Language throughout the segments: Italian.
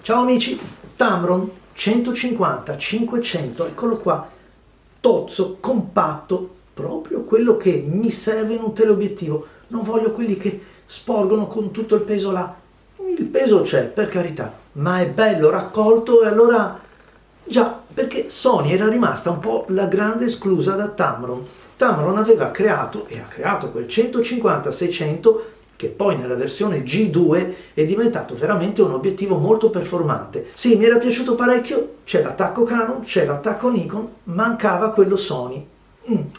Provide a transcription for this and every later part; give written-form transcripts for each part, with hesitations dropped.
Ciao amici, Tamron 150-500, eccolo qua, tozzo, compatto, proprio quello che mi serve in un teleobiettivo. Non voglio quelli che sporgono con tutto il peso là. Il peso c'è, per carità, ma è bello raccolto e allora già, perché Sony era rimasta un po' la grande esclusa da Tamron. Tamron aveva creato e ha creato quel 150-600 che poi nella versione G2 è diventato veramente un obiettivo molto performante. Sì, mi era piaciuto parecchio, c'è l'attacco Canon, c'è l'attacco Nikon, mancava quello Sony.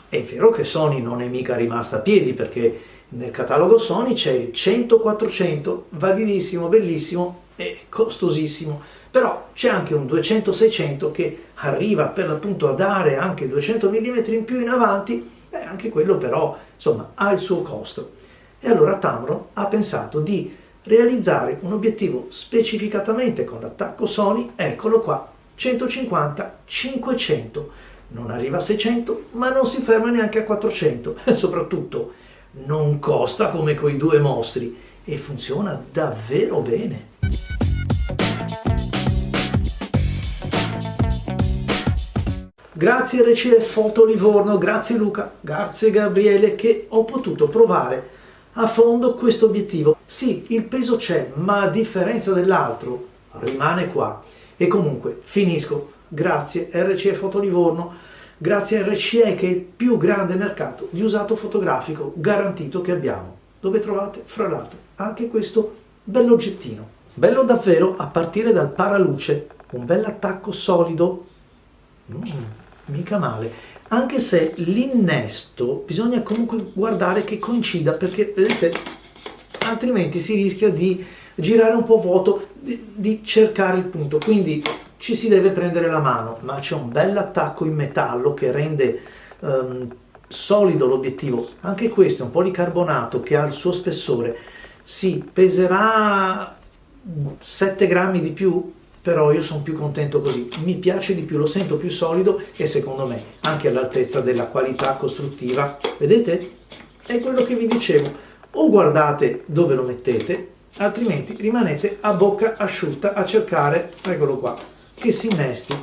È vero che Sony non è mica rimasta a piedi, perché nel catalogo Sony c'è il 100-400, validissimo, bellissimo e costosissimo, però c'è anche un 200-600 che arriva per l'appunto a dare anche 200 mm in più in avanti, anche quello però insomma ha il suo costo. E allora Tamron ha pensato di realizzare un obiettivo specificatamente con l'attacco Sony, eccolo qua, 150-500, non arriva a 600 ma non si ferma neanche a 400 e soprattutto non costa come quei due mostri e funziona davvero bene. Grazie RCE Foto Livorno, grazie Luca, grazie Gabriele che ho potuto provare a fondo questo obiettivo. Sì, il peso c'è, ma a differenza dell'altro rimane qua. E comunque finisco. Grazie RCE Foto Livorno, grazie a RCE che è il più grande mercato di usato fotografico garantito che abbiamo, dove trovate fra l'altro anche questo bell'oggettino. Bello davvero a partire dal paraluce, un bell'attacco solido, mica male. Anche se l'innesto bisogna comunque guardare che coincida, perché vedete altrimenti si rischia di girare un po' vuoto, di cercare il punto, quindi ci si deve prendere la mano, ma c'è un bel attacco in metallo che rende solido l'obiettivo. Anche questo è un policarbonato che ha il suo spessore, sì, peserà 7 grammi di più, però io sono più contento così, mi piace di più, lo sento più solido e secondo me anche all'altezza della qualità costruttiva. Vedete? È quello che vi dicevo, o guardate dove lo mettete, altrimenti rimanete a bocca asciutta a cercare, eccolo qua, che si innesti.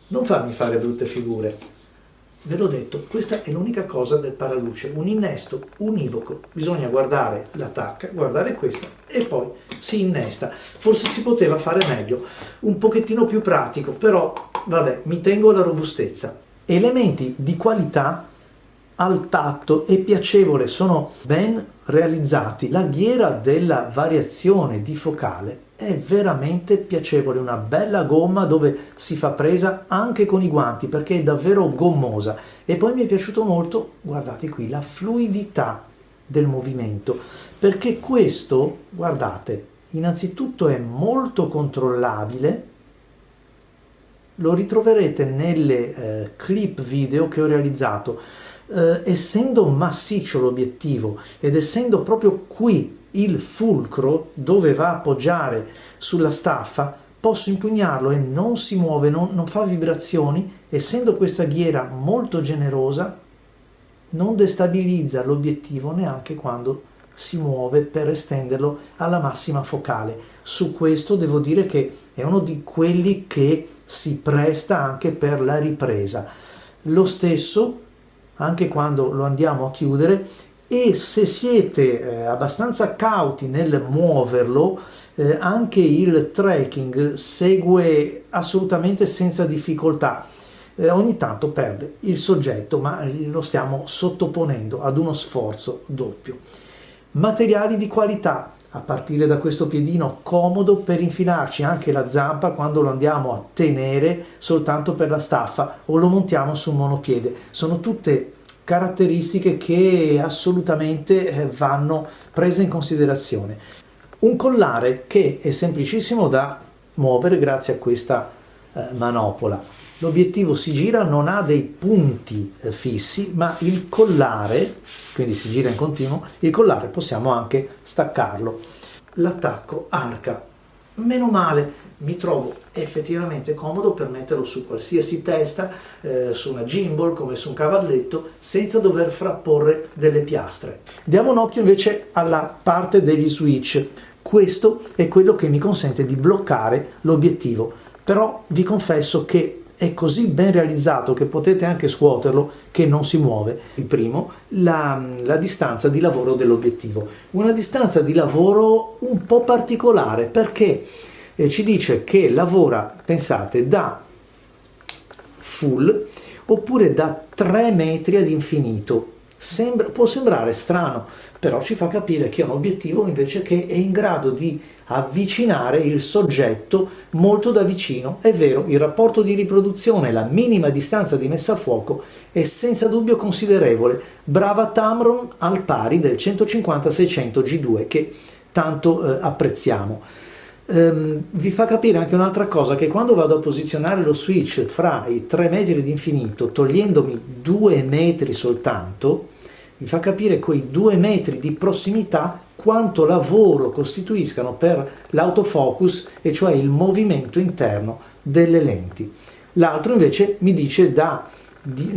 Non farmi fare brutte figure. Ve l'ho detto, questa è l'unica cosa del paraluce, un innesto univoco. Bisogna guardare la tacca, guardare questa e poi si innesta. Forse si poteva fare meglio, un pochettino più pratico, però vabbè, mi tengo alla robustezza. Elementi di qualità al tatto e piacevole, sono ben realizzati. La ghiera della variazione di focale è veramente piacevole, una bella gomma dove si fa presa anche con i guanti perché è davvero gommosa. E poi mi è piaciuto molto, guardate qui, la fluidità del movimento, perché questo, guardate, innanzitutto è molto controllabile. Lo ritroverete nelle clip video che ho realizzato. Essendo massiccio l'obiettivo ed essendo proprio qui il fulcro dove va a appoggiare sulla staffa, posso impugnarlo e non si muove, non fa vibrazioni. Essendo questa ghiera molto generosa, non destabilizza l'obiettivo neanche quando si muove per estenderlo alla massima focale. Su questo devo dire che è uno di quelli che si presta anche per la ripresa. Lo stesso anche quando lo andiamo a chiudere, e se siete abbastanza cauti nel muoverlo, anche il tracking segue assolutamente senza difficoltà. Ogni tanto perde il soggetto, ma lo stiamo sottoponendo ad uno sforzo doppio. Materiali di qualità, a partire da questo piedino comodo per infilarci anche la zampa quando lo andiamo a tenere soltanto per la staffa o lo montiamo su un monopiede. Sono tutte caratteristiche che assolutamente vanno prese in considerazione. Un collare che è semplicissimo da muovere grazie a questa manopola. L'obiettivo si gira, non ha dei punti fissi, ma il collare, quindi si gira in continuo, il collare possiamo anche staccarlo. L'attacco arca, meno male, mi trovo effettivamente comodo per metterlo su qualsiasi testa, su una gimbal come su un cavalletto, senza dover frapporre delle piastre. Diamo un occhio invece alla parte degli switch. Questo è quello che mi consente di bloccare l'obiettivo, però vi confesso che è così ben realizzato che potete anche scuoterlo che non si muove. Il primo, la distanza di lavoro dell'obiettivo. Una distanza di lavoro un po' particolare perché ci dice che lavora, pensate, da full oppure da 3 metri ad infinito. Può sembrare strano, però ci fa capire che è un obiettivo invece che è in grado di avvicinare il soggetto molto da vicino. È vero, il rapporto di riproduzione, la minima distanza di messa a fuoco è senza dubbio considerevole. Brava Tamron, al pari del 150-600 G2 che tanto apprezziamo. Vi fa capire anche un'altra cosa, che quando vado a posizionare lo switch fra i 3 metri di infinito, togliendomi 2 metri soltanto, vi fa capire quei 2 metri di prossimità quanto lavoro costituiscano per l'autofocus, e cioè il movimento interno delle lenti. L'altro invece mi dice da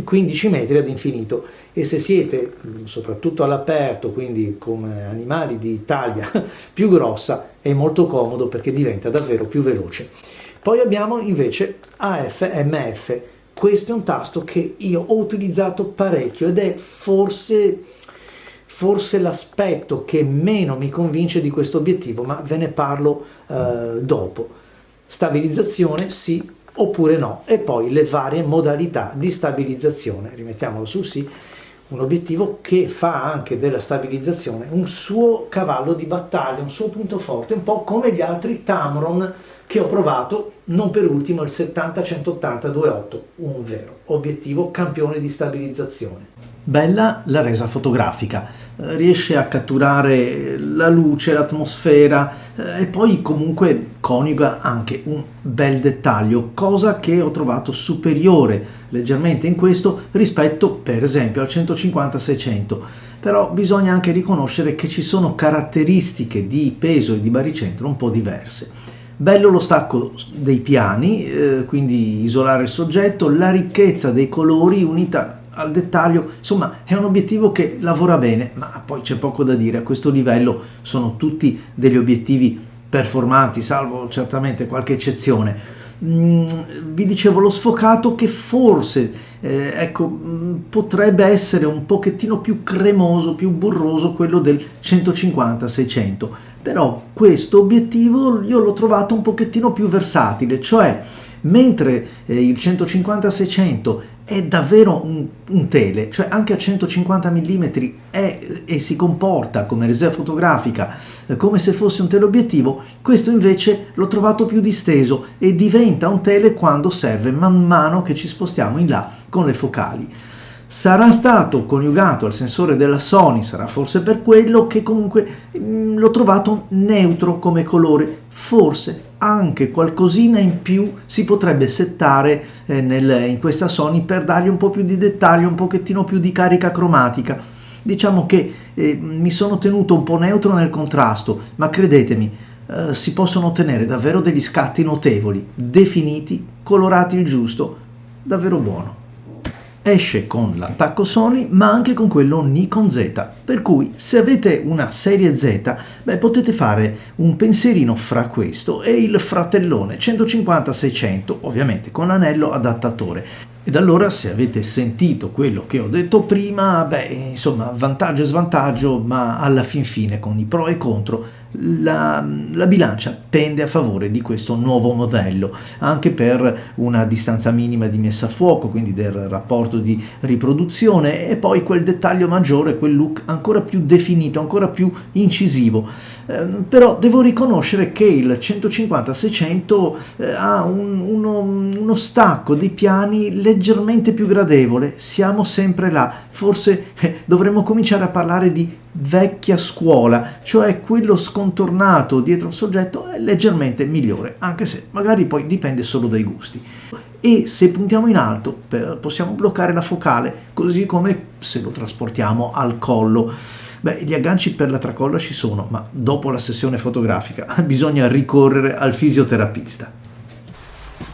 15 metri ad infinito, e se siete soprattutto all'aperto, quindi come animali di taglia più grossa, è molto comodo perché diventa davvero più veloce. Poi abbiamo invece AF/MF. Questo è un tasto che io ho utilizzato parecchio ed è forse l'aspetto che meno mi convince di questo obiettivo, ma ve ne parlo dopo. Stabilizzazione sì oppure no, e poi le varie modalità di stabilizzazione. Rimettiamolo sul sì, un obiettivo che fa anche della stabilizzazione un suo cavallo di battaglia, un suo punto forte, un po' come gli altri Tamron che ho provato, non per ultimo il 70-180-2.8, un vero obiettivo campione di stabilizzazione. Bella la resa fotografica, riesce a catturare la luce, l'atmosfera e poi comunque coniuga anche un bel dettaglio, cosa che ho trovato superiore leggermente in questo rispetto per esempio al 150-600. Però bisogna anche riconoscere che ci sono caratteristiche di peso e di baricentro un po' diverse. Bello lo stacco dei piani, quindi isolare il soggetto, la ricchezza dei colori, unità al dettaglio, insomma è un obiettivo che lavora bene, ma poi c'è poco da dire, a questo livello sono tutti degli obiettivi performanti, salvo certamente qualche eccezione. Vi dicevo lo sfocato che forse potrebbe essere un pochettino più cremoso, più burroso quello del 150-600, però questo obiettivo io l'ho trovato un pochettino più versatile, cioè mentre il 150-600 è davvero un tele, cioè anche a 150 mm e si comporta come resa fotografica come se fosse un teleobiettivo, questo invece l'ho trovato più disteso e diventa un tele quando serve man mano che ci spostiamo in là con le focali. Sarà stato coniugato al sensore della Sony, sarà forse per quello che comunque l'ho trovato neutro come colore, forse anche qualcosina in più si potrebbe settare in questa Sony per dargli un po' più di dettaglio, un pochettino più di carica cromatica. Diciamo che mi sono tenuto un po' neutro nel contrasto, ma credetemi, si possono ottenere davvero degli scatti notevoli, definiti, colorati il giusto, davvero buono. Esce con l'attacco Sony ma anche con quello Nikon Z, per cui se avete una serie Z potete fare un pensierino fra questo e il fratellone 150-600, ovviamente con anello adattatore. Ed allora se avete sentito quello che ho detto prima, insomma vantaggio e svantaggio, ma alla fin fine con i pro e i contro la bilancia pende a favore di questo nuovo modello, anche per una distanza minima di messa a fuoco, quindi del rapporto di riproduzione, e poi quel dettaglio maggiore, quel look ancora più definito, ancora più incisivo. Però devo riconoscere che il 150-600 ha uno stacco dei piani leggermente più gradevole, siamo sempre là, forse dovremmo cominciare a parlare di vecchia scuola, cioè quello scontornato dietro un soggetto è leggermente migliore, anche se magari poi dipende solo dai gusti. E se puntiamo in alto possiamo bloccare la focale, così come se lo trasportiamo al collo. Gli agganci per la tracolla ci sono, ma dopo la sessione fotografica bisogna ricorrere al fisioterapista.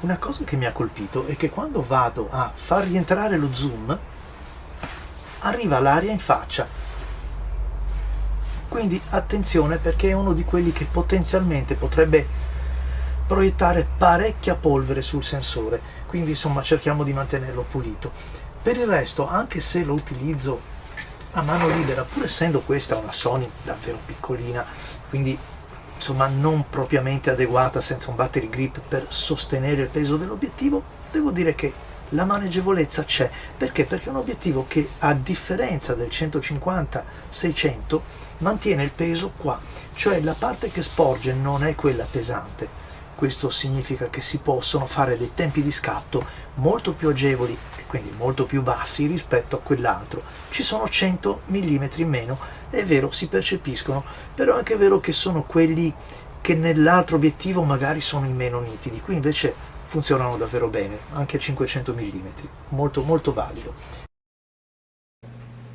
Una cosa che mi ha colpito è che quando vado a far rientrare lo zoom arriva l'aria in faccia. quindi attenzione, perché è uno di quelli che potenzialmente potrebbe proiettare parecchia polvere sul sensore, quindi insomma cerchiamo di mantenerlo pulito. Per il resto, anche se lo utilizzo a mano libera, pur essendo questa una Sony davvero piccolina, quindi insomma non propriamente adeguata, senza un battery grip per sostenere il peso dell'obiettivo, devo dire che la maneggevolezza c'è. Perché? Perché è un obiettivo che, a differenza del 150-600, mantiene il peso qua, cioè la parte che sporge non è quella pesante. Questo significa che si possono fare dei tempi di scatto molto più agevoli e quindi molto più bassi rispetto a quell'altro. Ci sono 100 mm in meno, è vero, si percepiscono, però è anche vero che sono quelli che nell'altro obiettivo magari sono i meno nitidi, qui invece funzionano davvero bene, anche a 500 mm, molto molto valido.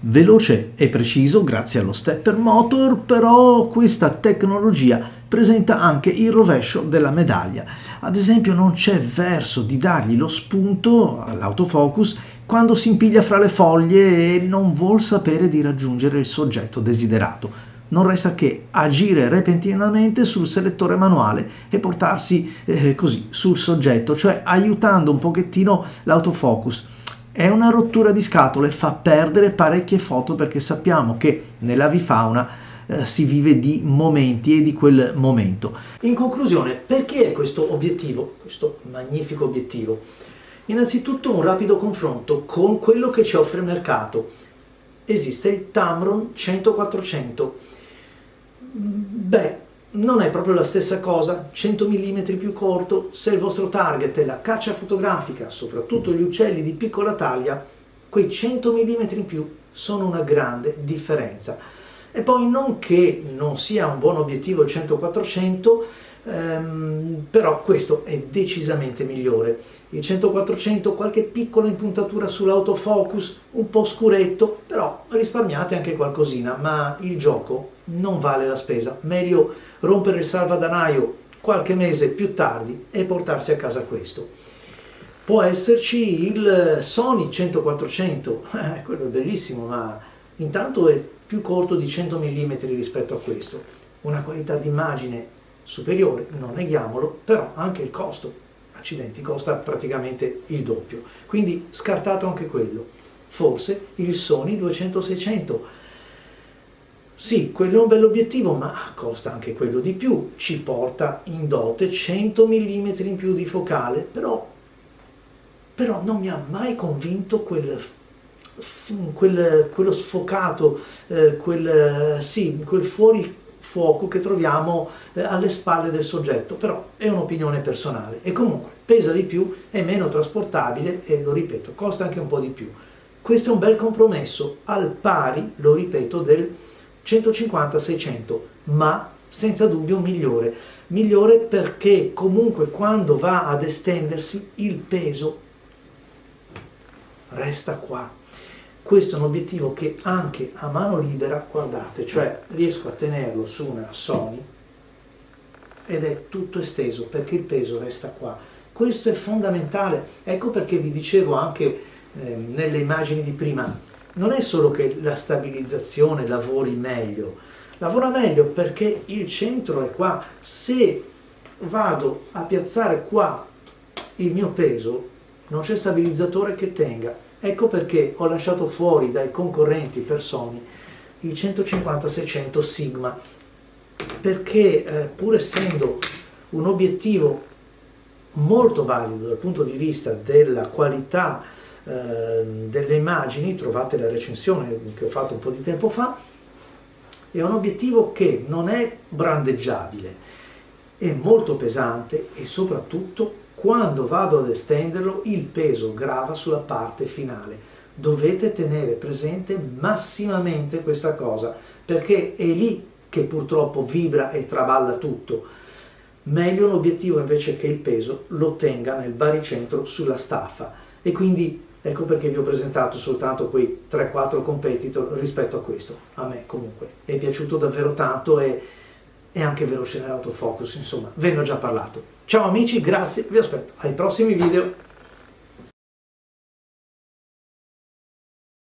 Veloce e preciso grazie allo stepper motor, però questa tecnologia presenta anche il rovescio della medaglia. Ad esempio non c'è verso di dargli lo spunto all'autofocus quando si impiglia fra le foglie e non vuol sapere di raggiungere il soggetto desiderato. Non resta che agire repentinamente sul selettore manuale e portarsi così sul soggetto, cioè aiutando un pochettino l'autofocus. È una rottura di scatole, fa perdere parecchie foto, perché sappiamo che nell'avifauna si vive di momenti e di quel momento. In conclusione, perché è questo obiettivo, questo magnifico obiettivo? Innanzitutto un rapido confronto con quello che ci offre il mercato. Esiste il Tamron 100-400. Beh, non è proprio la stessa cosa, 100 mm più corto. Se il vostro target è la caccia fotografica, soprattutto gli uccelli di piccola taglia, quei 100 mm in più sono una grande differenza. E poi non che non sia un buon obiettivo il 100-400, però questo è decisamente migliore. Il 100-400 qualche piccola impuntatura sull'autofocus, un po' scuretto, però risparmiate anche qualcosina, ma il gioco non vale la spesa. Meglio rompere il salvadanaio qualche mese più tardi e portarsi a casa questo. Può esserci il Sony 100-400, quello è bellissimo, ma intanto è più corto di 100 mm rispetto a questo. Una qualità d'immagine superiore, non neghiamolo, però anche il costo, accidenti, costa praticamente il doppio. Quindi scartato anche quello. Forse il Sony 200-600. Sì, quello è un bell'obiettivo, ma costa anche quello di più. Ci porta in dote 100 mm in più di focale, però non mi ha mai convinto quello sfocato, quel fuori fuoco che troviamo alle spalle del soggetto, però è un'opinione personale. E comunque pesa di più, è meno trasportabile e, lo ripeto, costa anche un po' di più. Questo è un bel compromesso, al pari, lo ripeto, del 150-600, ma senza dubbio migliore perché comunque quando va ad estendersi il peso resta qua. Questo è un obiettivo che anche a mano libera, guardate, cioè riesco a tenerlo su una Sony ed è tutto esteso perché il peso resta qua. Questo è fondamentale. Ecco perché vi dicevo anche nelle immagini di prima, non è solo che la stabilizzazione lavora meglio perché il centro è qua. Se vado a piazzare qua il mio peso, non c'è stabilizzatore che tenga. Ecco perché ho lasciato fuori dai concorrenti per Sony il 150-600 Sigma, perché pur essendo un obiettivo molto valido dal punto di vista della qualità delle immagini, trovate la recensione che ho fatto un po' di tempo fa, è un obiettivo che non è brandeggiabile, è molto pesante e soprattutto quando vado ad estenderlo il peso grava sulla parte finale. Dovete tenere presente massimamente questa cosa, perché è lì che purtroppo vibra e traballa tutto. Meglio un obiettivo invece che il peso lo tenga nel baricentro sulla staffa. E quindi ecco perché vi ho presentato soltanto quei 3-4 competitor rispetto a questo. A me comunque è piaciuto davvero tanto e anche veloce nell'autofocus, insomma, ve ne ho già parlato. Ciao amici, grazie, vi aspetto ai prossimi video.